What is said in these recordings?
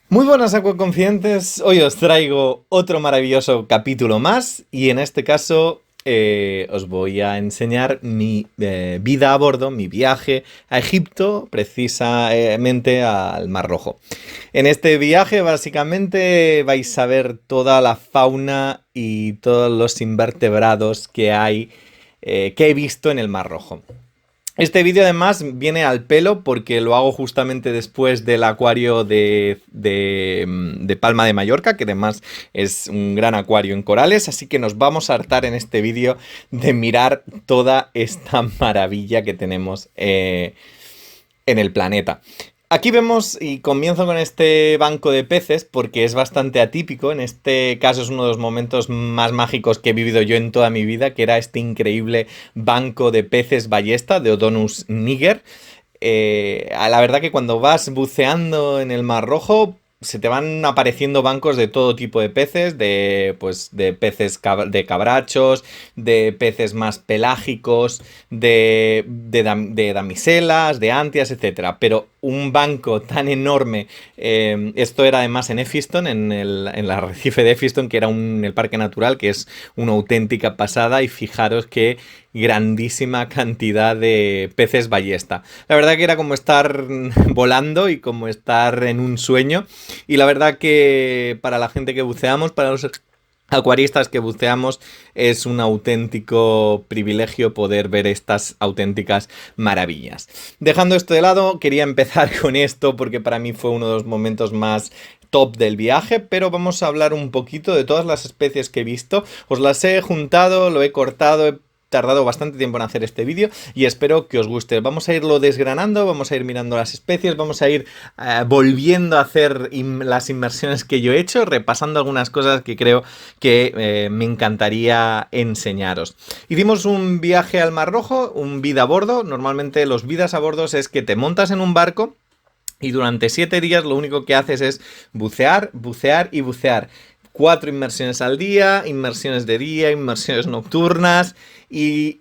Muy buenas acuaconfidentes, hoy os traigo otro maravilloso capítulo más y en este caso os voy a enseñar mi vida a bordo, mi viaje a Egipto, precisamente al Mar Rojo. En este viaje básicamente vais a ver toda la fauna y todos los invertebrados que hay, que he visto en el Mar Rojo. Este vídeo además viene al pelo porque lo hago justamente después del acuario de Palma de Mallorca, que además es un gran acuario en corales, así que nos vamos a hartar en este vídeo de mirar toda esta maravilla que tenemos en el planeta. Aquí vemos, y comienzo con este banco de peces porque es bastante atípico. En este caso es uno de los momentos más mágicos que he vivido yo en toda mi vida, que era este increíble banco de peces ballesta de Odonus niger. La verdad que cuando vas buceando en el Mar Rojo se te van apareciendo bancos de todo tipo de peces, de peces de cabrachos, de peces más pelágicos, de damiselas, de antias, etcétera. Pero un banco tan enorme, esto era además en Effiston, en el arrecife de Effiston, que era el parque natural, que es una auténtica pasada, y fijaros que grandísima cantidad de peces ballesta. La verdad que era como estar volando y como estar en un sueño, y la verdad que para la gente que buceamos, para los acuaristas que buceamos, es un auténtico privilegio poder ver estas auténticas maravillas. Dejando esto de lado, quería empezar con esto porque para mí fue uno de los momentos más top del viaje, pero vamos a hablar un poquito de todas las especies que he visto. Os las he juntado, lo he cortado, he tardado bastante tiempo en hacer este vídeo y espero que os guste. Vamos a irlo desgranando, vamos a ir mirando las especies, vamos a ir volviendo a hacer las inmersiones que yo he hecho, repasando algunas cosas que creo que me encantaría enseñaros. Hicimos un viaje al Mar Rojo, un vida a bordo. Normalmente los vidas a bordo es que te montas en un barco y durante 7 días lo único que haces es bucear, bucear y bucear. 4 inmersiones al día, inmersiones de día, inmersiones nocturnas, y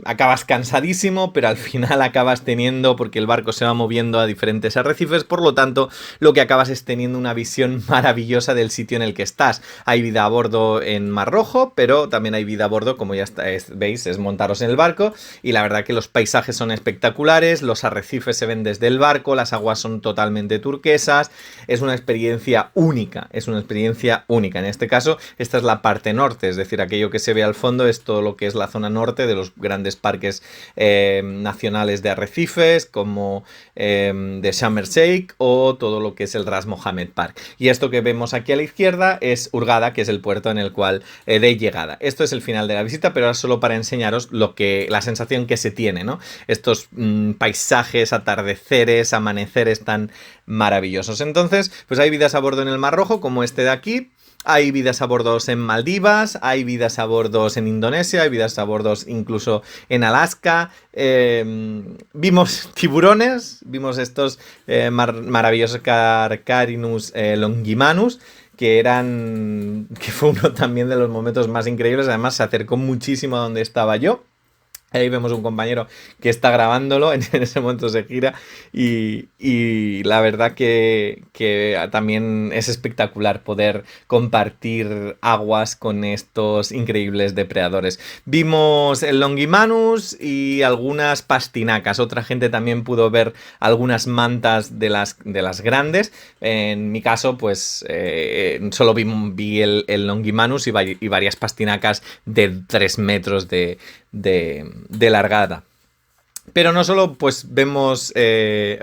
acabas cansadísimo, pero al final acabas teniendo, porque el barco se va moviendo a diferentes arrecifes, por lo tanto lo que acabas es teniendo una visión maravillosa del sitio en el que estás. Hay vida a bordo en Mar Rojo, pero también hay vida a bordo, como ya veis, es montaros en el barco, y la verdad que los paisajes son espectaculares, los arrecifes se ven desde el barco, las aguas son totalmente turquesas, es una experiencia única, es una experiencia única. En este caso, esta es la parte norte, es decir, aquello que se ve al fondo es todo lo que es la zona norte de los grandes parques nacionales de arrecifes, como de Sharm el Sheikh o todo lo que es el Ras Mohammed Park. Y esto que vemos aquí a la izquierda es Hurghada, que es el puerto en el cual de llegada. Esto es el final de la visita, pero ahora solo para enseñaros la sensación que se tiene, ¿no? Estos paisajes, atardeceres, amaneceres tan maravillosos. Entonces, pues hay vidas a bordo en el Mar Rojo, como este de aquí. Hay vidas a bordo en Maldivas, hay vidas a bordo en Indonesia, hay vidas a bordo incluso en Alaska. Vimos tiburones, vimos estos maravillosos Carcharinus longimanus, que fue uno también de los momentos más increíbles. Además se acercó muchísimo a donde estaba yo. Ahí vemos un compañero que está grabándolo, en ese momento se gira, y la verdad que también es espectacular poder compartir aguas con estos increíbles depredadores. Vimos el Longimanus y algunas pastinacas. Otra gente también pudo ver algunas mantas de las grandes. En mi caso, pues solo vi el Longimanus y varias pastinacas de 3 metros de largada. Pero no solo pues vemos,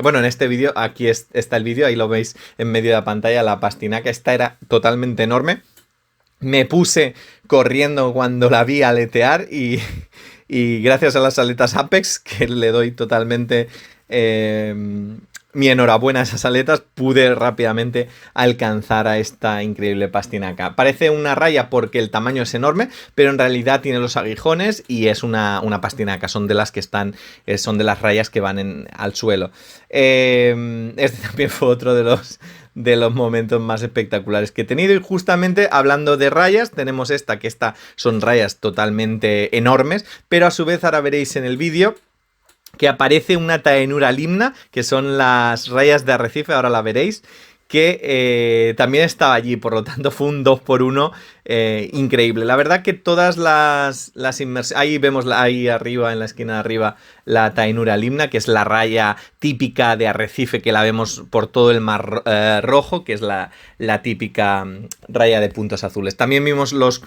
bueno, en este vídeo, aquí está el vídeo, ahí lo veis en medio de la pantalla, la pastinaca. Esta era totalmente enorme. Me puse corriendo cuando la vi aletear y gracias a las aletas Apex, que le doy totalmente mi enhorabuena a esas aletas, pude rápidamente alcanzar a esta increíble pastinaca. Parece una raya porque el tamaño es enorme, pero en realidad tiene los aguijones y es una pastinaca. Son de las que están, son de las rayas que van al suelo. Este también fue otro de los momentos más espectaculares que he tenido. Y justamente hablando de rayas, tenemos que son rayas totalmente enormes, pero a su vez ahora veréis en el vídeo que aparece una Taenura limna, que son las rayas de arrecife, ahora la veréis, que también estaba allí, por lo tanto fue un 2x1 increíble. La verdad que todas las inmersiones, ahí vemos ahí arriba, en la esquina de arriba, la Tainura limna, que es la raya típica de arrecife que la vemos por todo el mar rojo, que es la típica raya de puntos azules. También vimos los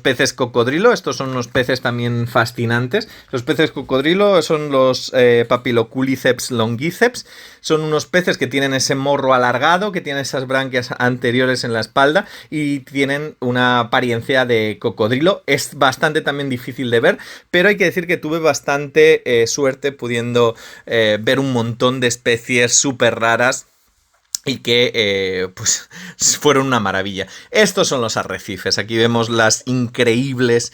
peces cocodrilo. Estos son unos peces también fascinantes. Los peces cocodrilo son los Paphyloculiceps longiceps. Son unos peces que tienen ese morro alargado, que tienen esas branquias anteriores en la espalda y tienen una apariencia de cocodrilo. Es bastante también difícil de ver, pero hay que decir que tuve bastante suerte pudiendo ver un montón de especies súper raras y que pues fueron una maravilla. Estos son los arrecifes. Aquí vemos las increíbles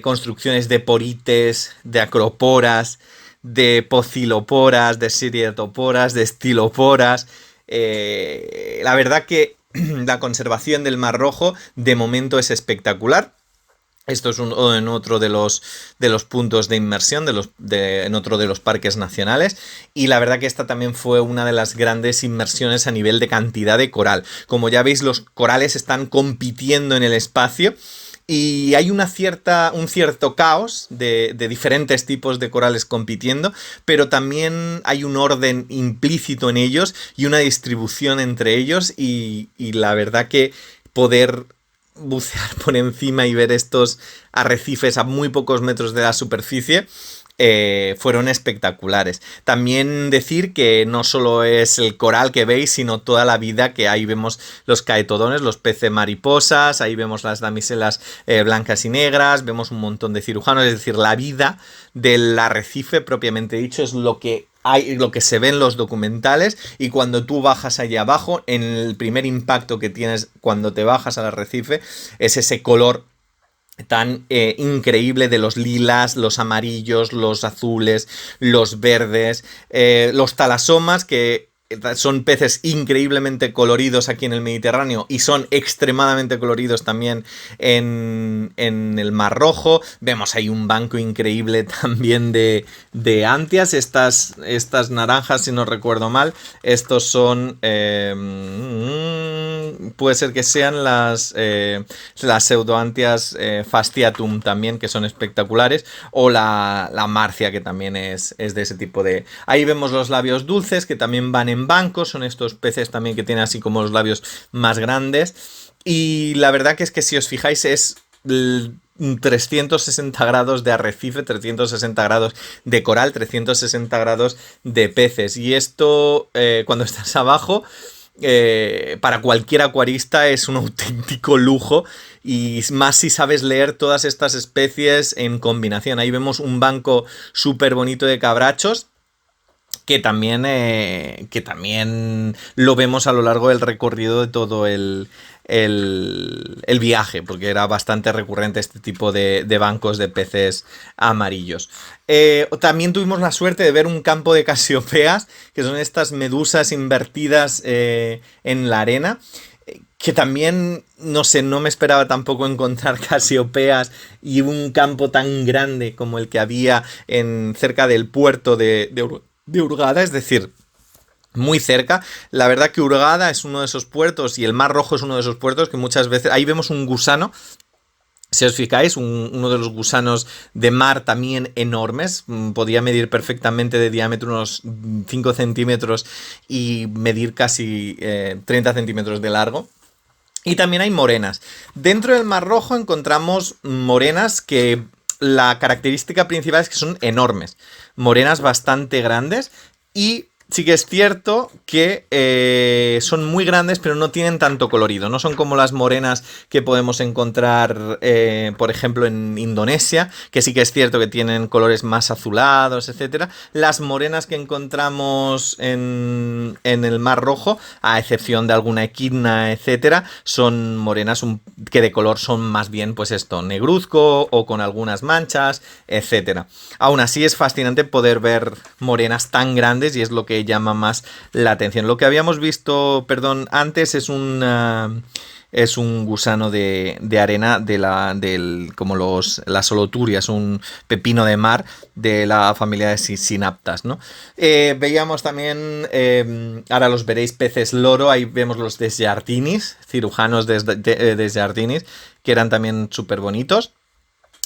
construcciones de porites, de acroporas, de pociloporas, de siriatoporas, de estiloporas. La verdad que la conservación del Mar Rojo de momento es espectacular. Esto es en otro de los puntos de inmersión, en otro de los parques nacionales. Y la verdad que esta también fue una de las grandes inmersiones a nivel de cantidad de coral. Como ya veis, los corales están compitiendo en el espacio. Y hay un cierto caos de diferentes tipos de corales compitiendo, pero también hay un orden implícito en ellos y una distribución entre ellos. Y la verdad que poder bucear por encima y ver estos arrecifes a muy pocos metros de la superficie fueron espectaculares. También decir que no solo es el coral que veis, sino toda la vida que ahí vemos los caetodones, los peces mariposas, ahí vemos las damiselas blancas y negras, vemos un montón de cirujanos, es decir, la vida del arrecife propiamente dicho es lo que se ve en los documentales. Y cuando tú bajas allá abajo, en el primer impacto que tienes cuando te bajas al arrecife es ese color tan increíble de los lilas, los amarillos, los azules, los verdes, los talasomas, que son peces increíblemente coloridos aquí en el Mediterráneo y son extremadamente coloridos también en el Mar Rojo. Vemos ahí un banco increíble también de antias, estas naranjas, si no recuerdo mal. Estos son puede ser que sean las pseudoantias fasciatum también, que son espectaculares, o la marcia, que también es de ese tipo de... Ahí vemos los labios dulces, que también van en bancos, son estos peces también que tienen así como los labios más grandes. Y la verdad que es que si os fijáis es 360 grados de arrecife, 360 grados de coral, 360 grados de peces. Y esto cuando estás abajo... para cualquier acuarista es un auténtico lujo, y más si sabes leer todas estas especies en combinación. Ahí vemos un banco súper bonito de cabrachos que también lo vemos a lo largo del recorrido de todo el viaje, porque era bastante recurrente este tipo de bancos de peces amarillos. También tuvimos la suerte de ver un campo de casiopeas, que son estas medusas invertidas en la arena, que también, no sé, no me esperaba tampoco encontrar casiopeas y un campo tan grande como el que había cerca del puerto de Hurghada, es decir, muy cerca. La verdad que Hurghada es uno de esos puertos y el Mar Rojo es uno de esos puertos que muchas veces... Ahí vemos un gusano, si os fijáis, uno de los gusanos de mar también enormes. Podía medir perfectamente de diámetro unos 5 centímetros y medir casi 30 centímetros de largo. Y también hay morenas. Dentro del Mar Rojo encontramos morenas que la característica principal es que son enormes. Morenas bastante grandes, y sí que es cierto que son muy grandes, pero no tienen tanto colorido. No son como las morenas que podemos encontrar, por ejemplo, en Indonesia, que sí que es cierto que tienen colores más azulados, etc. Las morenas que encontramos en el Mar Rojo, a excepción de alguna equidna, etc., son morenas que de color son más bien, pues esto, negruzco o con algunas manchas, etc. Aún así es fascinante poder ver morenas tan grandes, y es lo que que llama más la atención. Lo que habíamos visto, antes es un gusano de arena como las holoturias, un pepino de mar de la familia de Synaptas, ¿no? Veíamos también, ahora los veréis, peces loro, ahí vemos los Desjardins, cirujanos Desjardins, que eran también súper bonitos,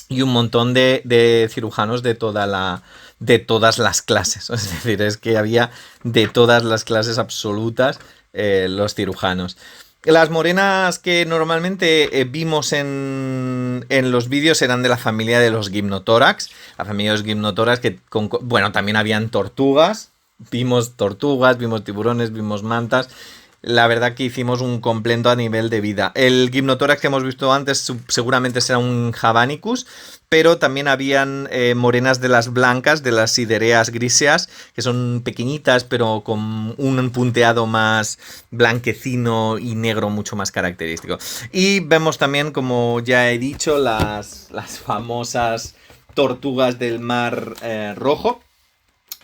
y un montón de cirujanos de todas las clases, es decir, es que había de todas las clases absolutas los cirujanos. Las morenas que normalmente vimos en los vídeos eran de la familia de los Gymnotorax. La familia de los Gymnotorax que, bueno, también habían tortugas, vimos tiburones, vimos mantas. La verdad que hicimos un completo a nivel de vida. El Gymnotorax que hemos visto antes seguramente será un Javanicus, pero también habían morenas de las blancas, de las sidereas griseas, que son pequeñitas, pero con un punteado más blanquecino y negro mucho más característico. Y vemos también, como ya he dicho, las famosas tortugas del mar rojo.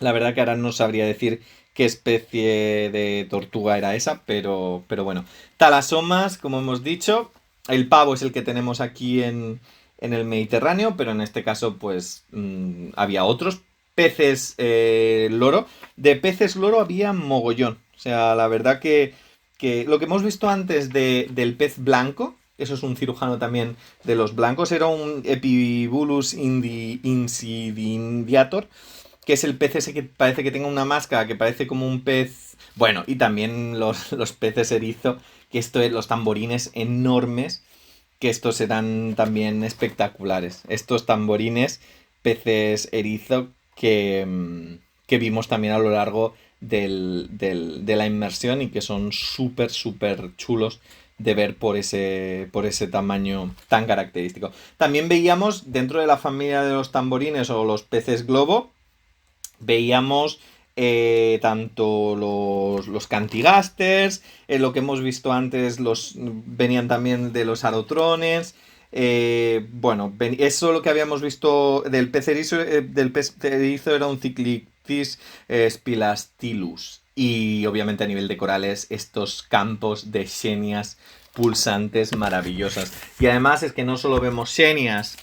La verdad que ahora no sabría decir qué especie de tortuga era esa, pero bueno. Talasomas, como hemos dicho, el pavo es el que tenemos aquí en el Mediterráneo, pero en este caso pues había otros. Peces loro. De peces loro había mogollón. O sea, la verdad que lo que hemos visto antes del pez blanco, eso es un cirujano también de los blancos, era un Epibulus insidiator, que es el pez ese que parece que tenga una máscara, que parece como un pez... Bueno, y también los peces erizo, que los tamborines enormes, que estos eran también espectaculares. Estos tamborines, peces erizo, que vimos también a lo largo de la inmersión y que son súper, súper chulos de ver por ese tamaño tan característico. También veíamos dentro de la familia de los tamborines o los peces globo, veíamos tanto los cantigasters, lo que hemos visto antes, venían también de los arotrones. Bueno, eso lo que habíamos visto del pez erizo, era un Cyclichthys spilastylus. Y obviamente a nivel de corales, estos campos de xenias pulsantes maravillosas. Y además es que no solo vemos xenias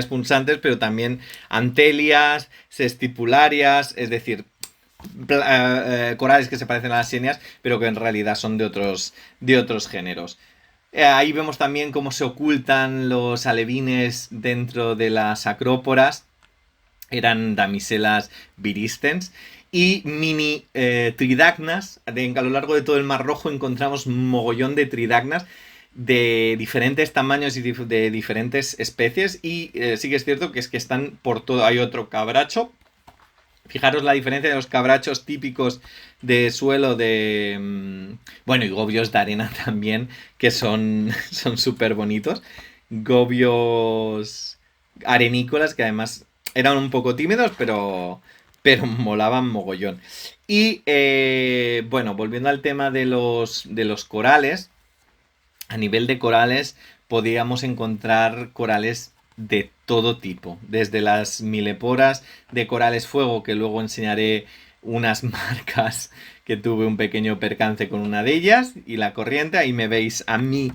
pulsantes, pero también antelias, sestipularias, es decir, corales que se parecen a las xenias, pero que en realidad son de otros géneros. Ahí vemos también cómo se ocultan los alevines dentro de las acróporas. Eran damiselas viristens. Y mini tridacnas. A lo largo de todo el Mar Rojo encontramos un mogollón de tridacnas de diferentes tamaños y de diferentes especies. Y sí que es cierto que están por todo. Hay otro cabracho. Fijaros la diferencia de los cabrachos típicos de suelo bueno, y gobios de arena también, que son súper bonitos. Gobios arenícolas que además eran un poco tímidos, pero molaban mogollón. Y bueno, volviendo al tema de los corales, a nivel de corales podíamos encontrar corales de todo tipo, desde las mileporas de corales fuego, que luego enseñaré unas marcas que tuve un pequeño percance con una de ellas, y la corriente. Ahí me veis a mí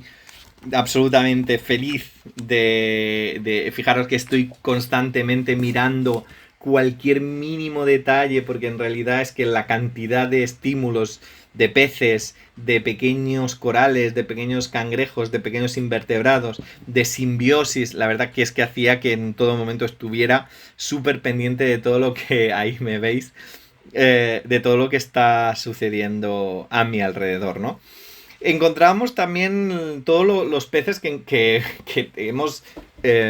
absolutamente feliz de fijaros que estoy constantemente mirando cualquier mínimo detalle, porque en realidad es que la cantidad de estímulos de peces, de pequeños corales, de pequeños cangrejos, de pequeños invertebrados, de simbiosis, la verdad que es que hacía que en todo momento estuviera súper pendiente de todo lo que ahí me veis, de todo lo que está sucediendo a mi alrededor, ¿no? Encontramos también todos los peces que hemos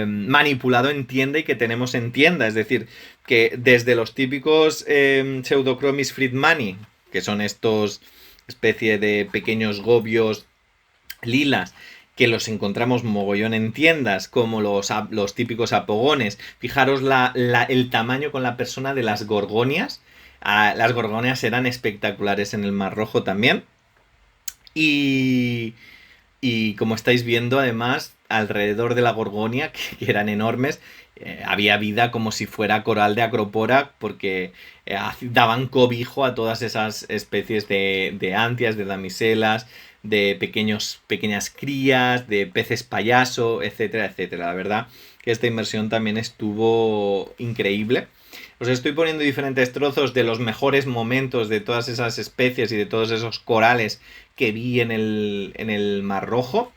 manipulado en tienda y que tenemos en tienda. Es decir, que desde los típicos Pseudochromis friedmani, que son estos especie de pequeños gobios lilas, que los encontramos mogollón en tiendas, como los típicos apogones. Fijaros el tamaño con la persona de las gorgonias. Las gorgonias eran espectaculares en el Mar Rojo también. Y como estáis viendo, además, alrededor de la Gorgonia, que eran enormes, había vida como si fuera coral de Acropora, porque daban cobijo a todas esas especies de antias, de damiselas, de pequeñas crías, de peces payaso, etcétera, etcétera. La verdad que esta inmersión también estuvo increíble. Os estoy poniendo diferentes trozos de los mejores momentos de todas esas especies y de todos esos corales que vi en el Mar Rojo.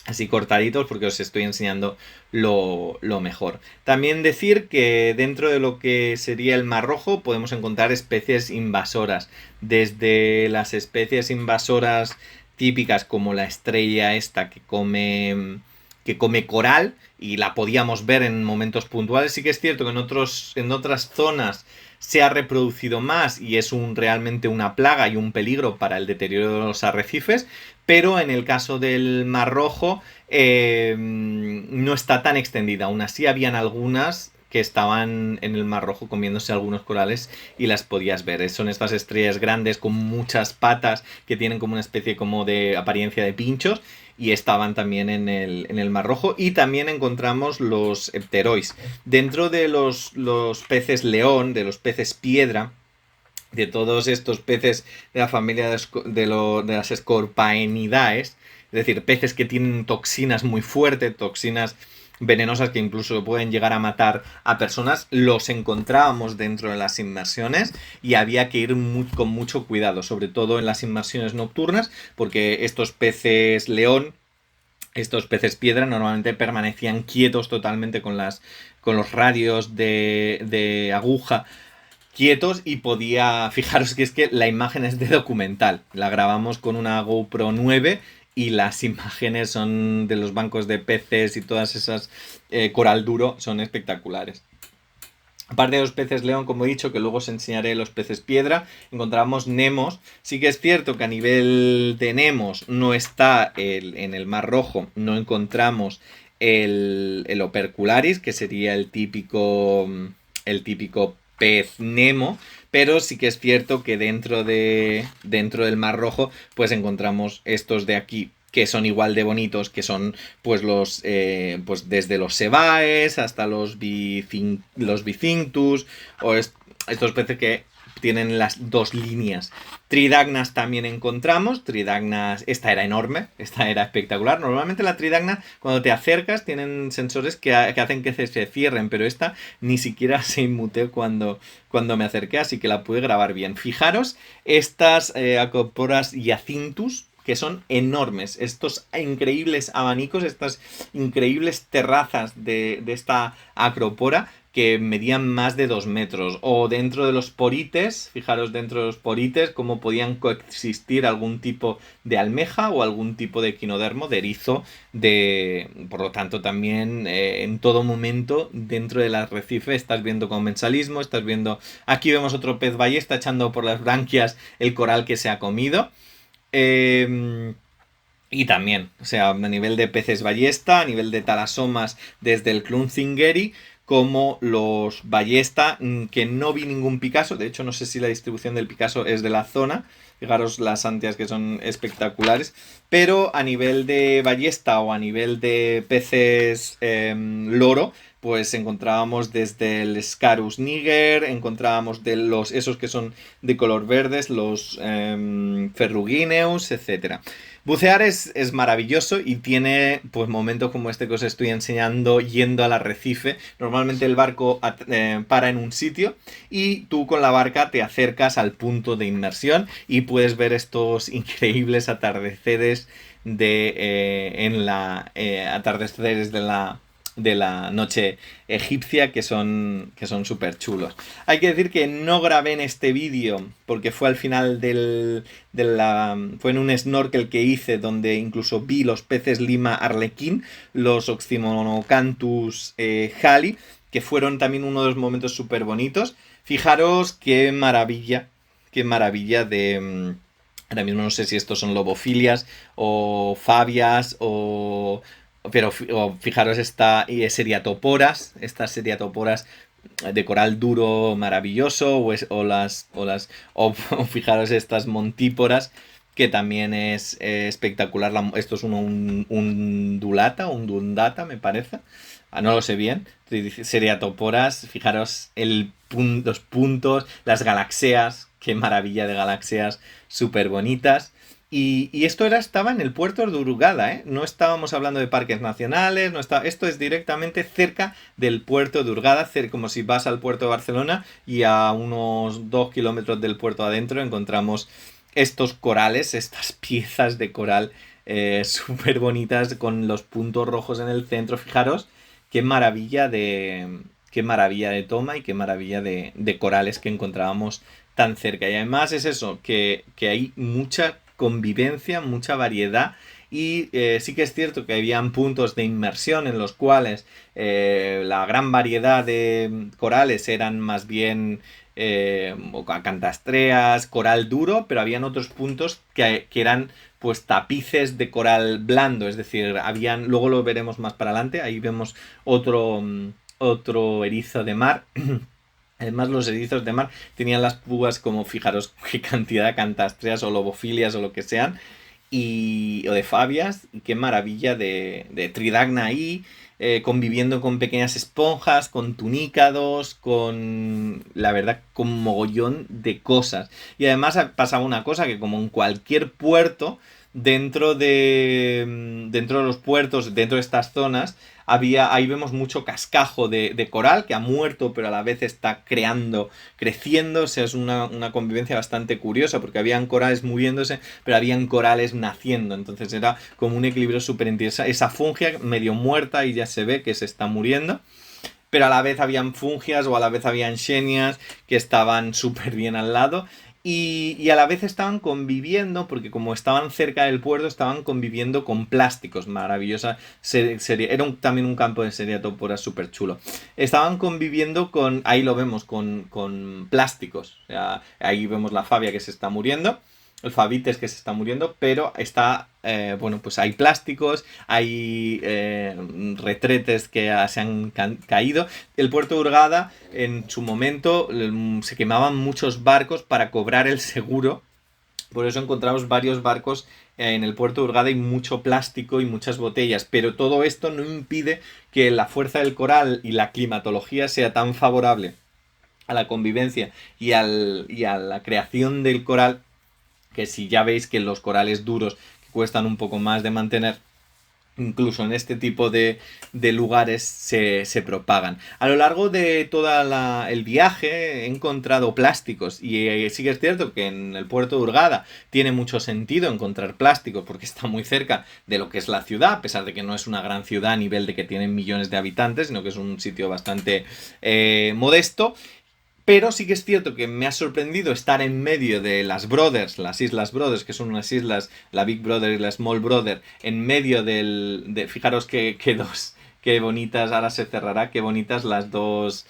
Así cortaditos porque os estoy enseñando lo mejor. También decir que dentro de lo que sería el Mar Rojo podemos encontrar especies invasoras. Desde las especies invasoras típicas como la estrella esta que come coral y la podíamos ver en momentos puntuales. Sí que es cierto que en otras zonas se ha reproducido más y es realmente una plaga y un peligro para el deterioro de los arrecifes, pero en el caso del Mar Rojo no está tan extendida. Aún así habían algunas que estaban en el Mar Rojo comiéndose algunos corales y las podías ver. Son estas estrellas grandes con muchas patas que tienen como una especie como de apariencia de pinchos y estaban también en el Mar Rojo. Y también encontramos los pterois. Dentro de los peces león, de los peces piedra, de todos estos peces de la familia de las Scorpaenidae, es decir, peces que tienen toxinas muy fuertes, toxinas venenosas que incluso pueden llegar a matar a personas, los encontrábamos dentro de las inmersiones y había que ir con mucho cuidado, sobre todo en las inmersiones nocturnas, porque estos peces león, estos peces piedra normalmente permanecían quietos totalmente con los radios de aguja quietos y fijaros que es que la imagen es de documental, la grabamos con una GoPro 9 y las imágenes son de los bancos de peces y todas esas coral duro son espectaculares. Aparte de los peces león, como he dicho, que luego os enseñaré los peces piedra, encontramos nemos. Sí que es cierto que a nivel de nemos no está en el Mar Rojo, no encontramos el opercularis, que sería el típico pez nemo, pero sí que es cierto que dentro del Mar Rojo pues encontramos estos de aquí, que son igual de bonitos, que son pues pues desde los sebaes hasta los bicinctus, o estos peces que tienen las dos líneas. Tridagnas también encontramos. Tridagnas, esta era enorme, esta era espectacular. Normalmente la tridagna, cuando te acercas, tienen sensores que hacen que se cierren, pero esta ni siquiera se inmuteó cuando me acerqué, así que la pude grabar bien. Fijaros estas Acoporas Hyacinthus, que son enormes, estos increíbles abanicos, estas increíbles terrazas de esta acropora que medían más de 2 metros, o dentro de los porites, fijaros dentro de los porites cómo podían coexistir algún tipo de almeja o algún tipo de equinodermo, de erizo, por lo tanto también en todo momento dentro del arrecife estás viendo comensalismo, estás viendo, aquí vemos otro pez ballesta echando por las branquias el coral que se ha comido. Y también, o sea, a nivel de peces ballesta, a nivel de talasomas desde el Klunzingeri, como los ballesta, que no vi ningún Picasso, de hecho no sé si la distribución del Picasso es de la zona, fijaros las antias que son espectaculares, pero a nivel de ballesta o a nivel de peces loro, pues encontrábamos desde el Scarus niger, encontrábamos esos que son de color verdes, los Ferrugineus, etcétera. Bucear es maravilloso y tiene pues momentos como este que os estoy enseñando yendo al arrecife. Normalmente el barco para en un sitio y tú con la barca te acercas al punto de inmersión y puedes ver estos increíbles atardeceres atardeceres de la noche egipcia que son súper chulos. Hay que decir que no grabé en este vídeo porque fue al final fue en un snorkel que hice donde incluso vi los peces lima arlequín, los Oxymonocanthus hali, que fueron también uno de los momentos súper bonitos. Fijaros qué maravilla de... Ahora mismo no sé si estos son lobofilias o fabias pero fijaros estas seriatoporas de coral duro maravilloso o fijaros estas montíporas que también es espectacular. Esto es un Dulata, un Dundata, me parece. No lo sé bien. Seriatoporas, fijaros los puntos, las galaxias, qué maravilla de galaxias súper bonitas. Y esto estaba en el puerto de Hurghada, ¿eh? No estábamos hablando de parques nacionales, esto es directamente cerca del puerto de Hurghada, como si vas al puerto de Barcelona y a unos 2 kilómetros del puerto adentro encontramos estos corales, estas piezas de coral súper bonitas con los puntos rojos en el centro. Fijaros qué maravilla de toma y qué maravilla de corales que encontrábamos tan cerca. Y además es eso, que hay mucha convivencia, mucha variedad. Y sí que es cierto que habían puntos de inmersión en los cuales la gran variedad de corales eran más bien acantastreas, coral duro, pero habían otros puntos que eran pues tapices de coral blando, es decir, luego lo veremos más para adelante, ahí vemos otro erizo de mar. Además, los erizos de mar tenían las púas como, fijaros qué cantidad de acantastreas o lobofilias o lo que sean, o de fabias, y qué maravilla de tridagna ahí, conviviendo con pequeñas esponjas, con tunícados, la verdad, con mogollón de cosas. Y además pasaba una cosa, que como en cualquier puerto, dentro de los puertos, dentro de estas zonas, ahí vemos mucho cascajo de coral que ha muerto, pero a la vez está creciendo. O sea, es una convivencia bastante curiosa, porque habían corales muriéndose, pero habían corales naciendo. Entonces era como un equilibrio súper interesante. Esa fungia medio muerta y ya se ve que se está muriendo, pero a la vez habían fungias o a la vez habían xenias que estaban súper bien al lado. Y a la vez estaban conviviendo, porque como estaban cerca del puerto, estaban conviviendo con plásticos. Maravillosa era también un campo de seriatopoda súper chulo. Estaban conviviendo ahí lo vemos, con plásticos. O sea, ahí vemos la fabia que se está muriendo, el fabites que se está muriendo, pero pues hay plásticos, hay retretes que se han caído. El puerto de Hurghada, en su momento, se quemaban muchos barcos para cobrar el seguro. Por eso encontramos varios barcos en el puerto de Hurghada y mucho plástico y muchas botellas. Pero todo esto no impide que la fuerza del coral y la climatología sea tan favorable a la convivencia y a la creación del coral, que si ya veis que los corales duros que cuestan un poco más de mantener, incluso en este tipo de lugares se propagan. A lo largo de todo el viaje he encontrado plásticos y sí que es cierto que en el puerto de Hurghada tiene mucho sentido encontrar plásticos porque está muy cerca de lo que es la ciudad, a pesar de que no es una gran ciudad a nivel de que tienen millones de habitantes, sino que es un sitio bastante modesto. Pero sí que es cierto que me ha sorprendido estar en medio de las Islas Brothers, que son unas islas, la Big Brother y la Small Brother, en medio fijaros qué bonitas, ahora se cerrará, qué bonitas las dos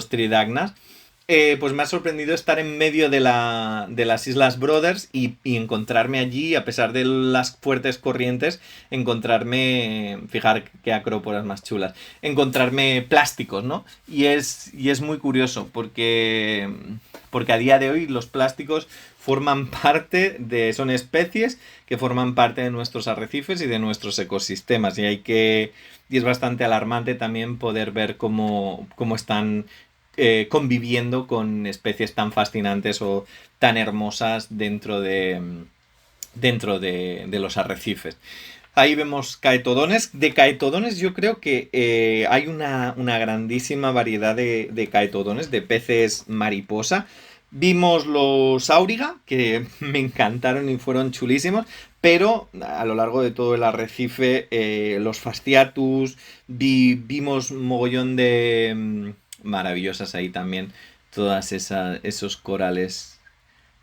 tridagnas. Pues me ha sorprendido estar en medio de las Islas Brothers y encontrarme allí, a pesar de las fuertes corrientes, fijar qué acróporas más chulas, encontrarme plásticos, ¿no? Y es muy curioso porque a día de hoy los plásticos son especies que forman parte de nuestros arrecifes y de nuestros ecosistemas, y es bastante alarmante también poder ver cómo están conviviendo con especies tan fascinantes o tan hermosas dentro de los arrecifes. Ahí vemos caetodones. De caetodones yo creo que hay una grandísima variedad de caetodones, de peces mariposa. Vimos los auriga, que me encantaron y fueron chulísimos, pero a lo largo de todo el arrecife, los fasciatus, vimos mogollón de maravillosas ahí también, todas esos corales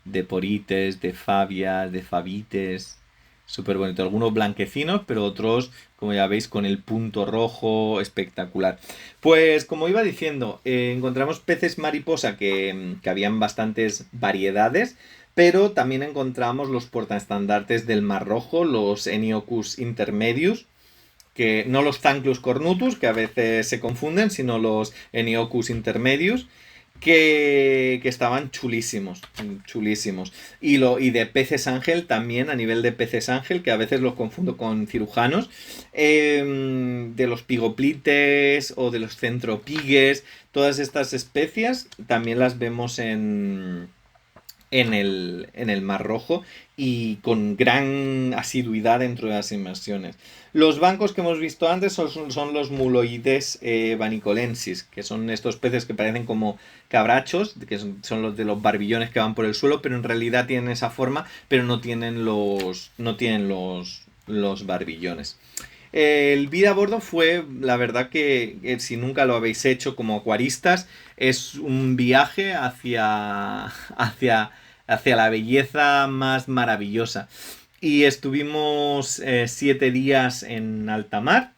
de porites, de fabias, de fabites, súper bonito. Algunos blanquecinos, pero otros, como ya veis, con el punto rojo, espectacular. Pues como iba diciendo, encontramos peces mariposa que habían bastantes variedades, pero también encontramos los portaestandartes del Mar Rojo, los Eniocus intermedius, que no los Zanclus cornutus, que a veces se confunden, sino los Eniocus intermedius, que estaban chulísimos, chulísimos. Y de peces ángel también, a nivel de peces ángel, que a veces los confundo con cirujanos, de los pigoplites o de los centropigues, todas estas especies también las vemos en el Mar Rojo y con gran asiduidad dentro de las inmersiones. Los bancos que hemos visto antes son los muloides vanicolensis, que son estos peces que parecen como cabrachos, que son los de los barbillones que van por el suelo, pero en realidad tienen esa forma, pero no tienen los barbillones. El vida a bordo fue, la verdad que si nunca lo habéis hecho como acuaristas, es un viaje hacia la belleza más maravillosa. Y estuvimos 7 días en alta mar,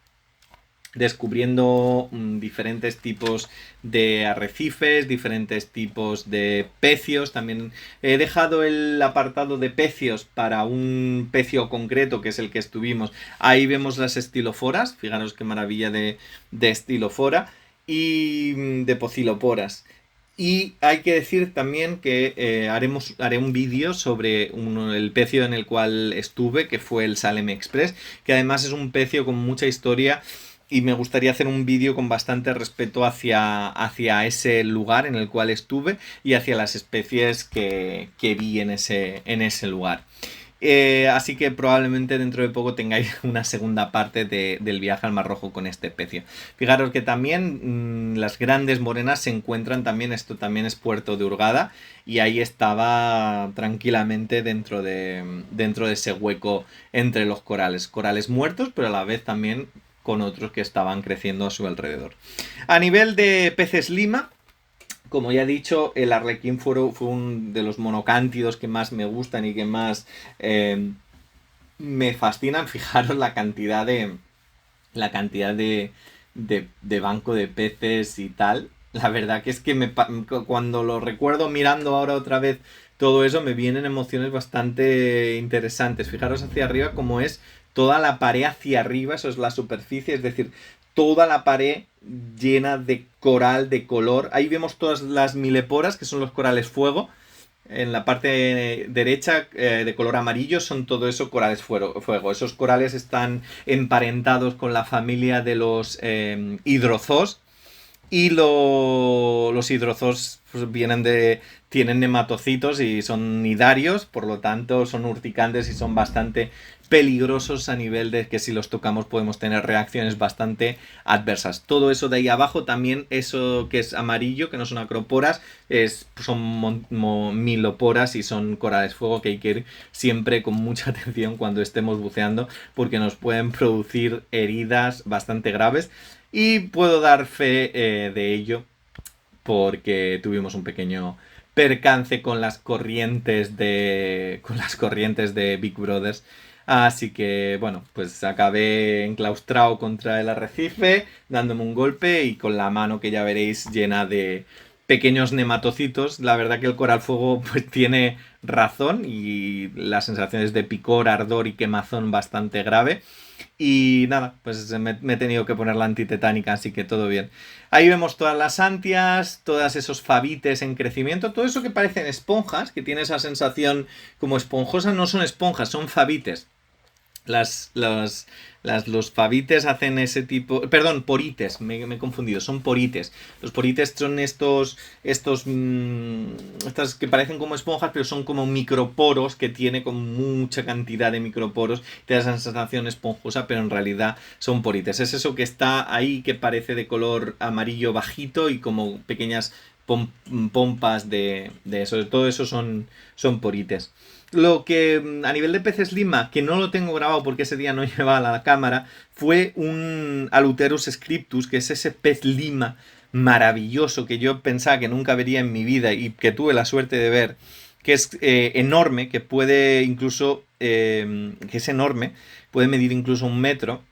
descubriendo diferentes tipos de arrecifes, diferentes tipos de pecios. También he dejado el apartado de pecios para un pecio concreto, que es el que estuvimos. Ahí vemos las estiloforas, fijaros qué maravilla de estilofora, y de pociloporas. Y hay que decir también que haré un vídeo sobre el pecio en el cual estuve, que fue el Salem Express, que además es un pecio con mucha historia y me gustaría hacer un vídeo con bastante respeto hacia ese lugar en el cual estuve y hacia las especies que vi en ese lugar. Así que probablemente dentro de poco tengáis una segunda parte del viaje al Mar Rojo con este pecio. Fijaros que también las grandes morenas se encuentran también, esto también es Puerto de Hurgada, y ahí estaba tranquilamente dentro de ese hueco entre los corales. Corales muertos, pero a la vez también con otros que estaban creciendo a su alrededor. A nivel de peces lima, como ya he dicho, el arlequín fue uno de los monocántidos que más me gustan y que más me fascinan. Fijaros la cantidad de banco de peces y tal. La verdad que es que cuando lo recuerdo mirando ahora otra vez todo eso, me vienen emociones bastante interesantes. Fijaros hacia arriba como es toda la pared hacia arriba, eso es la superficie, es decir, toda la pared llena de coral de color. Ahí vemos todas las mileporas, que son los corales fuego. En la parte derecha, de color amarillo, son todo eso corales fuego. Esos corales están emparentados con la familia de los hidrozoos. Y los hidrozoos pues, tienen nematocitos y son nidarios, por lo tanto son urticantes y son bastante peligrosos a nivel de que si los tocamos podemos tener reacciones bastante adversas. Todo eso de ahí abajo, también eso que es amarillo, que no son acroporas, son miloporas y son corales fuego, que hay que ir siempre con mucha atención cuando estemos buceando porque nos pueden producir heridas bastante graves. Y puedo dar fe de ello porque tuvimos un pequeño percance con las corrientes de Big Brothers. Así que, bueno, pues acabé enclaustrado contra el arrecife, dándome un golpe y con la mano que ya veréis llena de pequeños nematocitos. La verdad que el coral fuego pues tiene razón y las sensaciones de picor, ardor y quemazón bastante grave. Y nada, pues me he tenido que poner la antitetánica, así que todo bien. Ahí vemos todas las antias, todos esos fabites en crecimiento, todo eso que parecen esponjas, que tiene esa sensación como esponjosa, no son esponjas, son fabites. Los fabites hacen ese tipo... Perdón, porites, me he confundido, son porites. Los porites son estas que parecen como esponjas, pero son como microporos, que tiene con mucha cantidad de microporos. Te da esa sensación esponjosa, pero en realidad son porites. Es eso que está ahí, que parece de color amarillo bajito y como pequeñas pompas de eso. Todo eso son porites. Lo que a nivel de peces lima, que no lo tengo grabado porque ese día no llevaba la cámara, fue un Aluterus scriptus, que es ese pez lima maravilloso que yo pensaba que nunca vería en mi vida y que tuve la suerte de ver, que es enorme, que puede incluso, que es enorme, puede medir incluso 1 metro.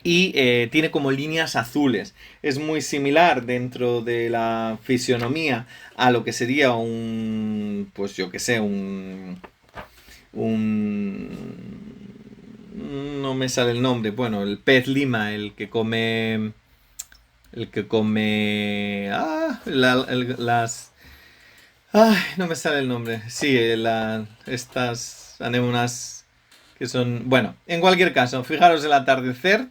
Y tiene como líneas azules. Es muy similar dentro de la fisionomía a lo que sería pues yo que sé, no me sale el nombre, bueno, el pez lima, el que come el que come... las... Ay, no me sale el nombre. Sí, estas anémonas que son... Bueno, en cualquier caso, fijaros el atardecer,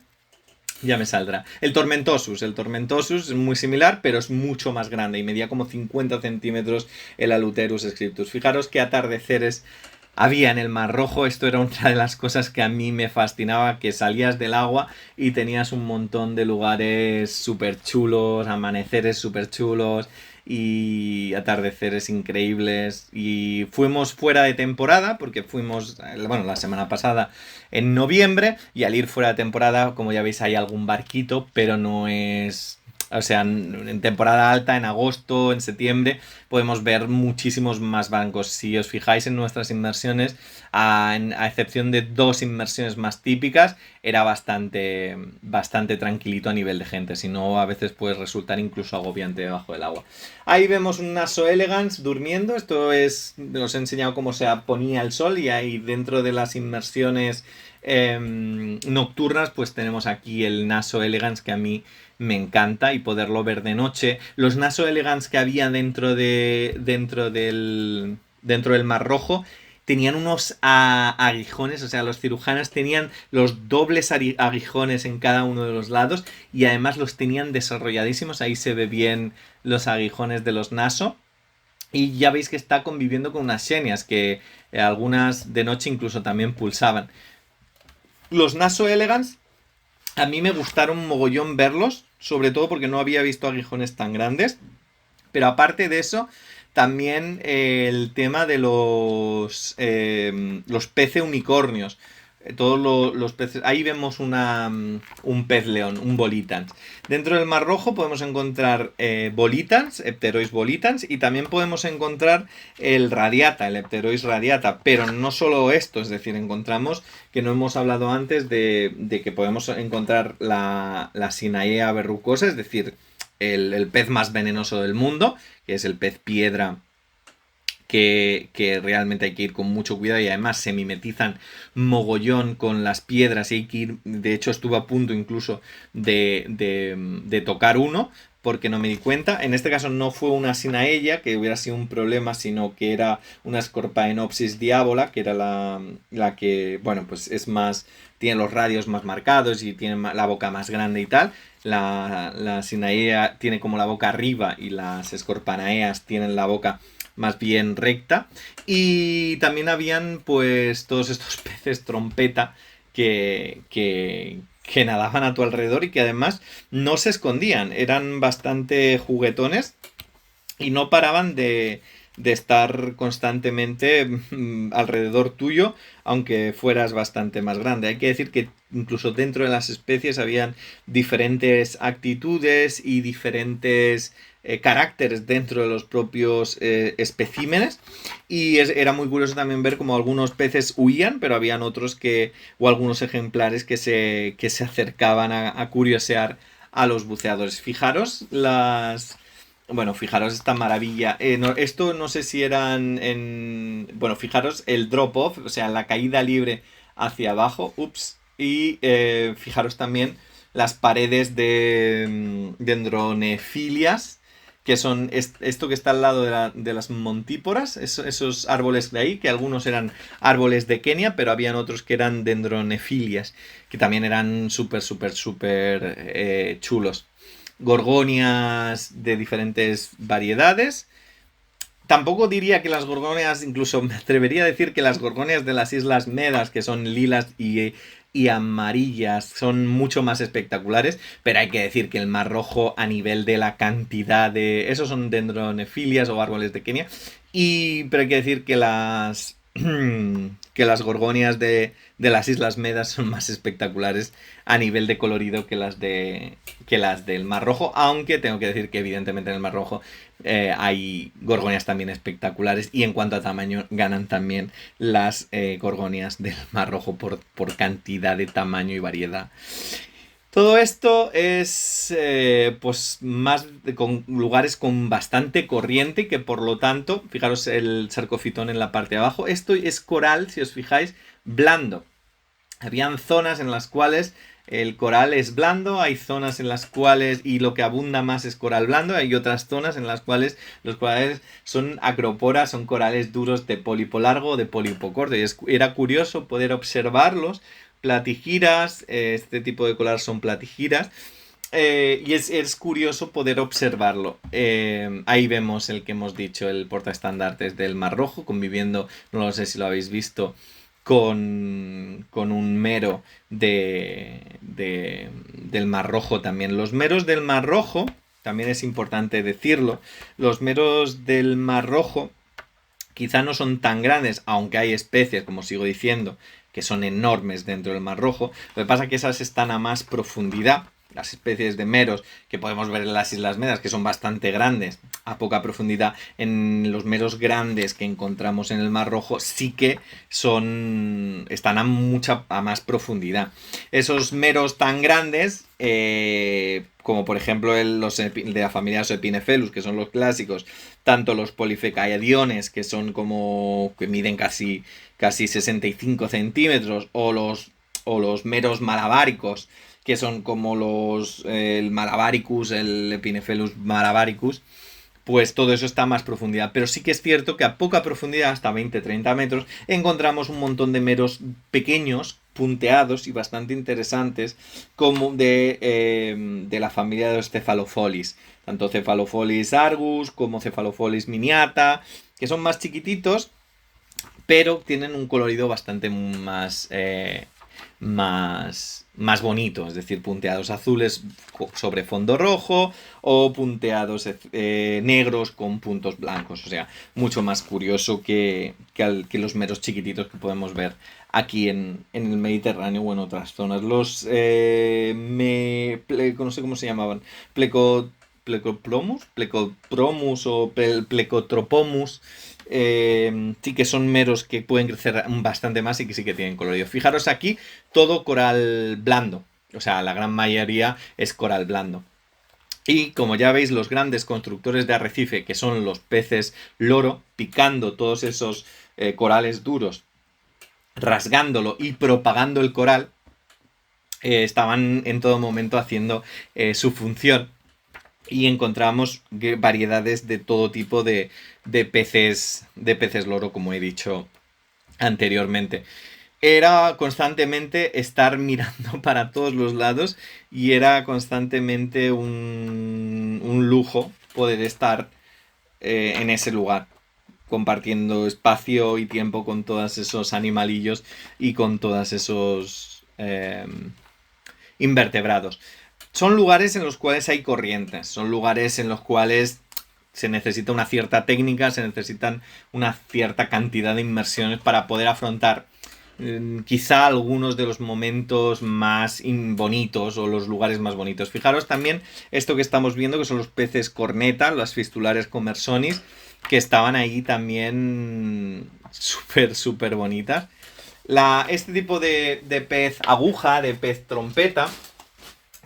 ya me saldrá. El Tormentosus es muy similar, pero es mucho más grande y medía como 50 centímetros el Aluterus scriptus. Fijaros qué atardeceres había en el Mar Rojo. Esto era una de las cosas que a mí me fascinaba, que salías del agua y tenías un montón de lugares súper chulos, amaneceres súper chulos y atardeceres increíbles. Y fuimos fuera de temporada, porque fuimos, bueno, la semana pasada en noviembre, y al ir fuera de temporada, como ya veis, hay algún barquito, pero no es... O sea, en temporada alta, en agosto, en septiembre, podemos ver muchísimos más bancos. Si os fijáis en nuestras inmersiones, a excepción de 2 inmersiones más típicas, era bastante tranquilito a nivel de gente. Si no, a veces puede resultar incluso agobiante debajo del agua. Ahí vemos un Naso elegans durmiendo. Esto es, os he enseñado cómo se ponía el sol, y ahí dentro de las inmersiones nocturnas, pues tenemos aquí el Naso elegans, que a mí me encanta, y poderlo ver de noche. Los Naso elegans que había dentro del Mar Rojo tenían unos aguijones, o sea, los cirujanos tenían los dobles aguijones en cada uno de los lados, y además los tenían desarrolladísimos. Ahí se ve bien los aguijones de los Naso. Y ya veis que está conviviendo con unas xenias que algunas de noche incluso también pulsaban. Los Naso elegans a mí me gustaron mogollón verlos, sobre todo porque no había visto aguijones tan grandes. Pero aparte de eso, también el tema de los peces unicornios. Todos los peces. Ahí vemos un pez león, un bolitans. Dentro del Mar Rojo podemos encontrar bolitans, Epterois bolitans, y también podemos encontrar el radiata, el Epterois radiata. Pero no solo esto, es decir, encontramos, que no hemos hablado antes, de que podemos encontrar la Sinaea verrucosa, es decir, el pez más venenoso del mundo, que es el pez piedra, que realmente hay que ir con mucho cuidado, y además se mimetizan mogollón con las piedras, y hay que ir, de hecho estuve a punto incluso de tocar uno, porque no me di cuenta. En este caso no fue una Sinaella, que hubiera sido un problema, sino que era una Scorpaenopsis diabola, que era la que, bueno, pues es más, tiene los radios más marcados y tiene la boca más grande y tal. La Sinaella tiene como la boca arriba, y las Scorpaenaeas tienen la boca más bien recta. Y también habían pues todos estos peces trompeta que nadaban a tu alrededor, y que además no se escondían, eran bastante juguetones y no paraban de estar constantemente alrededor tuyo, aunque fueras bastante más grande. Hay que decir que incluso dentro de las especies habían diferentes actitudes y diferentes caracteres dentro de los propios especímenes, y era muy curioso también ver cómo algunos peces huían, pero habían otros o algunos ejemplares que se acercaban a curiosear a los buceadores. Fijaros esta maravilla. Esto no sé si eran Bueno, fijaros el drop-off, o sea, la caída libre hacia abajo. Ups. Y fijaros también las paredes de dendronefilias, que son esto que está al lado de las montíporas, esos árboles de ahí, que algunos eran árboles de Kenia, pero habían otros que eran dendronefilias, que también eran súper chulos. Gorgonias de diferentes variedades. Tampoco diría que las gorgonias, incluso me atrevería a decir que las gorgonias de las Islas Medas, que son lilas y amarillas, son mucho más espectaculares, pero hay que decir que el Mar Rojo, a nivel de la cantidad de... Esos son dendronefilias o árboles de Kenia, pero hay que decir que que las gorgonias de las Islas Medas son más espectaculares a nivel de colorido que las del Mar Rojo, aunque tengo que decir que evidentemente en el Mar Rojo hay gorgonias también espectaculares, y en cuanto a tamaño ganan también las gorgonias del Mar Rojo por cantidad de tamaño y variedad. Todo esto es pues más con lugares con bastante corriente, que por lo tanto, fijaros el sarcofitón en la parte de abajo, esto es coral, si os fijáis, blando. Habían zonas en las cuales el coral es blando, hay zonas en las cuales, y lo que abunda más es coral blando, hay otras zonas en las cuales los corales son acroporas, son corales duros de pólipo largo o de pólipo corto, y era curioso poder observarlos. Platigiras, este tipo de coral son platigiras, y es curioso poder observarlo. Ahí vemos el que hemos dicho, el portaestandartes del Mar Rojo, conviviendo, no lo sé si lo habéis visto, con un mero del Mar Rojo también. Los meros del Mar Rojo, también es importante decirlo, los meros del Mar Rojo quizá no son tan grandes, aunque hay especies, como sigo diciendo, que son enormes dentro del Mar Rojo. Lo que pasa es que esas están a más profundidad. Las especies de meros que podemos ver en las Islas Medas, que son bastante grandes, a poca profundidad. En los meros grandes que encontramos en el Mar Rojo sí que están a más profundidad. Esos meros tan grandes, como por ejemplo los de la familia Epinephelus, que son los clásicos, tanto los Polyphecaidiones, que son que miden casi 65 centímetros, o los meros malabáricos, que son como el Malabaricus, el Epinephelus malabaricus, pues todo eso está a más profundidad. Pero sí que es cierto que a poca profundidad, hasta 20-30 metros, encontramos un montón de meros pequeños, punteados y bastante interesantes, como de la familia de los Cephalofolis. Tanto Cephalofolis argus como Cephalofolis miniata, que son más chiquititos, pero tienen un colorido bastante más bonito, es decir, punteados azules sobre fondo rojo o punteados negros con puntos blancos, o sea, mucho más curioso que los meros chiquititos que podemos ver aquí en el Mediterráneo o en otras zonas. No sé cómo se llamaban, Plecopromus o Plecotropomus. Sí que son meros que pueden crecer bastante más y que sí que tienen colorido. Fijaros aquí, todo coral blando. O sea, la gran mayoría es coral blando. Y como ya veis, los grandes constructores de arrecife, que son los peces loro, picando todos esos corales duros, rasgándolo y propagando el coral, estaban en todo momento haciendo su función. Y encontramos variedades de todo tipo de peces loro, como he dicho anteriormente. Era constantemente estar mirando para todos los lados y era constantemente un lujo poder estar en ese lugar, compartiendo espacio y tiempo con todos esos animalillos y con todos esos invertebrados. Son lugares en los cuales hay corrientes, son lugares en los cuales se necesita una cierta técnica, se necesitan una cierta cantidad de inmersiones para poder afrontar quizá algunos de los momentos más bonitos o los lugares más bonitos. Fijaros también esto que estamos viendo, que son los peces corneta, las fistulares commersonis, que estaban ahí también súper bonitas. Este tipo de pez aguja, de pez trompeta,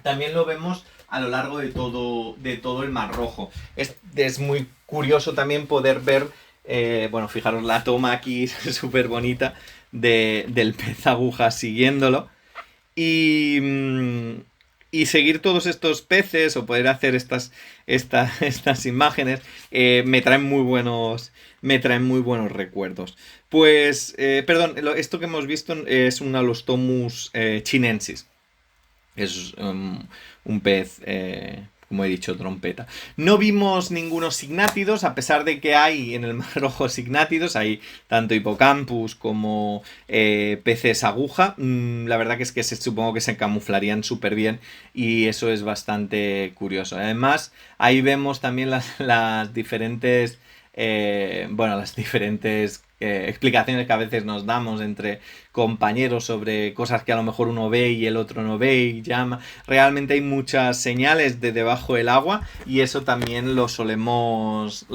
también lo vemos a lo largo de todo el Mar Rojo. Es muy curioso también poder ver, fijaros la toma aquí súper bonita del pez aguja siguiéndolo. Y seguir todos estos peces o poder hacer estas imágenes me traen muy buenos recuerdos. Pues, esto que hemos visto es un Alostomus chinensis. Es un pez, como he dicho, trompeta. No vimos ningunos signátidos, a pesar de que hay en el Mar Rojo signátidos, hay tanto hipocampus como peces aguja. La verdad que es que supongo que se camuflarían súper bien y eso es bastante curioso. Además, ahí vemos también las diferentes explicaciones que a veces nos damos entre compañeros sobre cosas que a lo mejor uno ve y el otro no ve y llama. Realmente hay muchas señales de debajo del agua y eso también lo solemos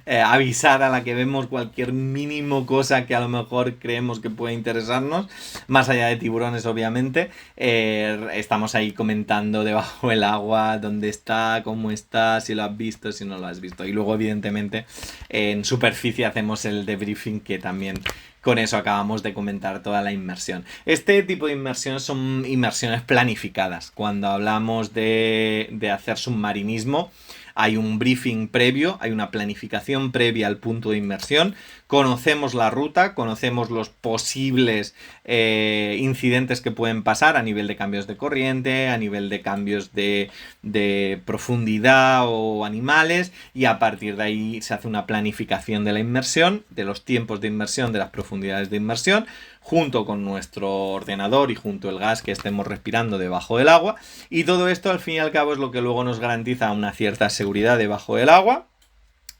avisar a la que vemos cualquier mínimo cosa que a lo mejor creemos que puede interesarnos, más allá de tiburones obviamente. Estamos ahí comentando debajo del agua dónde está, cómo está, si lo has visto, si no lo has visto. Y luego evidentemente en superficie hacemos el debriefing, que también con eso acabamos de comentar toda la inmersión. Este tipo de inmersiones son inmersiones planificadas. Cuando hablamos de hacer submarinismo, hay un briefing previo, hay una planificación previa al punto de inmersión, conocemos la ruta, conocemos los posibles incidentes que pueden pasar a nivel de cambios de corriente, a nivel de cambios de profundidad o animales, y a partir de ahí se hace una planificación de la inmersión, de los tiempos de inmersión, de las profundidades de inmersión, junto con nuestro ordenador y junto el gas que estemos respirando debajo del agua, y todo esto al fin y al cabo es lo que luego nos garantiza una cierta seguridad debajo del agua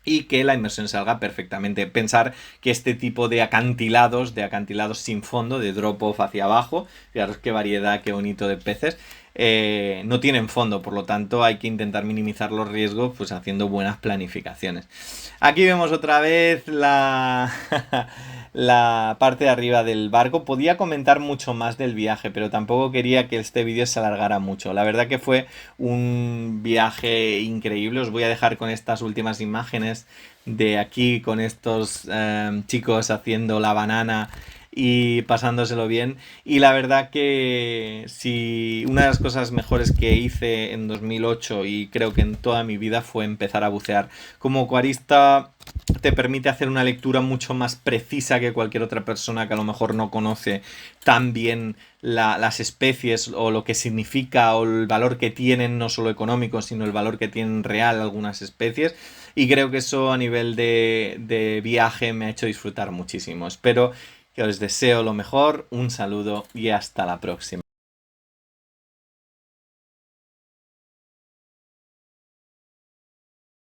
y que la inmersión salga perfectamente. Pensar que este tipo de acantilados sin fondo, de drop-off hacia abajo, fijaros qué variedad, qué bonito de peces, no tienen fondo, por lo tanto hay que intentar minimizar los riesgos pues haciendo buenas planificaciones. Aquí vemos otra vez la parte de arriba del barco. Podía comentar mucho más del viaje, pero tampoco quería que este vídeo se alargara mucho. La verdad que fue un viaje increíble. Os voy a dejar con estas últimas imágenes de aquí, con estos chicos haciendo la banana y pasándoselo bien. Y la verdad que si una de las cosas mejores que hice en 2008 y creo que en toda mi vida fue empezar a bucear. Como acuarista te permite hacer una lectura mucho más precisa que cualquier otra persona que a lo mejor no conoce tan bien las especies o lo que significa o el valor que tienen, no solo económico, sino el valor que tienen real algunas especies. Y creo que eso a nivel de viaje me ha hecho disfrutar muchísimo. Espero que os deseo lo mejor, un saludo y hasta la próxima.